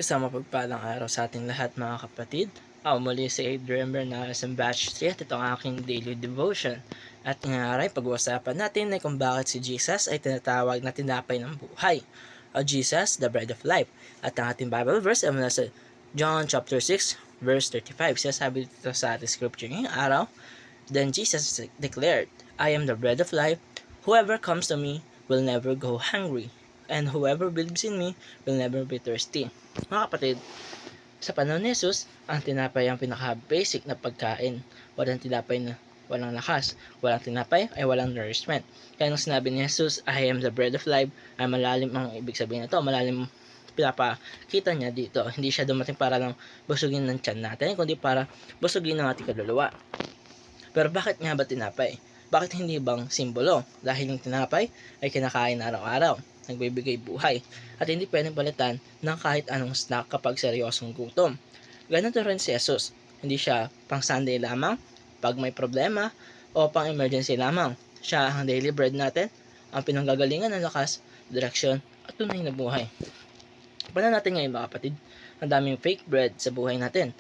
Isang mapagpalang araw sa ating lahat mga kapatid. Ako muli si Adrian Bernales ng Batch 3 at ito ang aking daily devotion. At ngayon pag-uusapan natin ay kung bakit si Jesus ay tinatawag na tinapay ng buhay o Jesus, the bread of life. At ang ating Bible verse ay mula sa John chapter 6 verse 35. Sinasabi dito sa ating scripture ngayong araw, Then Jesus declared, I am the bread of life. Whoever comes to me will never go hungry, and whoever believes in me will never be thirsty. Mga kapatid, sa panahon ni Jesus, ang tinapay ang pinaka-basic na pagkain. Walang tinapay na walang lakas. Walang tinapay ay walang nourishment. Kaya nung sinabi ni Jesus, I am the bread of life, ay malalim ang ibig sabihin nito. Malalim pinapakita niya dito. Hindi siya dumating para lang busugin ng tiyan natin, kundi para busugin ng ating kaluluwa. Pero bakit nga ba tinapay? Bakit hindi bang simbolo? Dahil yung tinapay ay kinakain araw-araw, nagbibigay buhay, at hindi pwedeng palitan ng kahit anong snack kapag seryosong gutom. Ganito rin si Jesus. Hindi siya pang Sunday lamang, pag may problema, o pang emergency lamang. Siya ang daily bread natin, ang pinanggagalingan ng lakas, direksyon, at tunay na buhay. Paano natin ngayon mga kapatid? Ang daming fake bread sa buhay natin.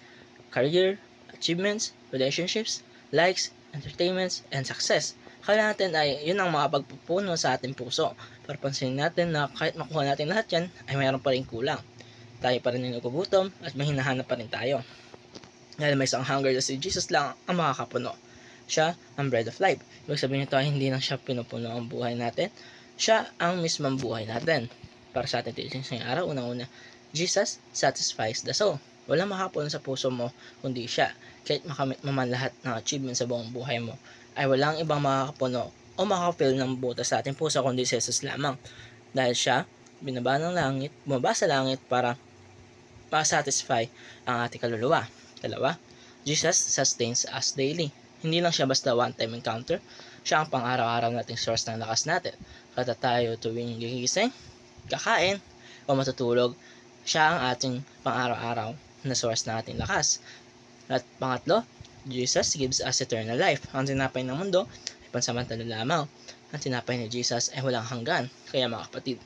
Career, achievements, relationships, likes, entertainments, and success. Kaya natin ay yun ang makapagpupuno sa ating puso. Para pansinin natin na kahit makuha natin lahat yan, ay mayroon pa rin kulang. Tayo pa rin nagugutom at may hinahanap pa rin tayo. Dahil may isang hunger na si Jesus lang ang makakapuno. Siya ang bread of life. Ibig sabihin nito ay hindi lang siya pinupuno ang buhay natin. Siya ang mismong buhay natin. Para sa ating teachings ngayong araw, unang-una, Jesus satisfies the soul. Walang makapuno sa puso mo kundi siya. Kahit makamit mo man lahat ng achievement sa buong buhay mo, ay walang ibang makakapuno o makaka-fill ng butas sa ating puso kundi si Jesus lamang. Dahil siya, bumaba sa langit para ma-satisfy ang ating kaluluwa. Dalawa, Jesus sustains us daily. Hindi lang siya basta one-time encounter, siya ang pang-araw-araw nating source ng lakas natin. Kata tayo tuwing gigising, kakain, o matutulog, siya ang ating pang-araw-araw na source ng ating lakas. At pangatlo, Jesus gives us eternal life. Ang tinapay ng mundo ay pansamantala lamang. Ang tinapay ni Jesus ay walang hanggan. Kaya mga kapatid,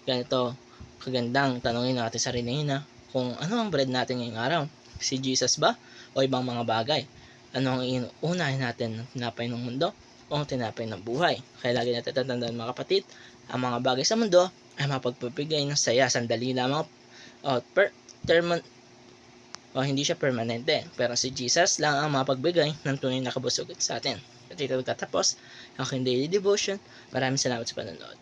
ganito kagandang tanongin ng ating sarili na kung ano ang bread natin ngayong araw. Si Jesus ba o ibang mga bagay? Ano ang iuunahin natin, ng tinapay ng mundo o ang tinapay ng buhay? Kaya lagi natin tatandaan mga kapatid, ang mga bagay sa mundo ay mapagpapigay ng saya, sandali lamang o hindi siya permanente. Pero si Jesus lang ang mapagbigay ng tunay na kabusugod sa atin. At ito tatapos ang aking daily devotion. Maraming salamat sa panonood.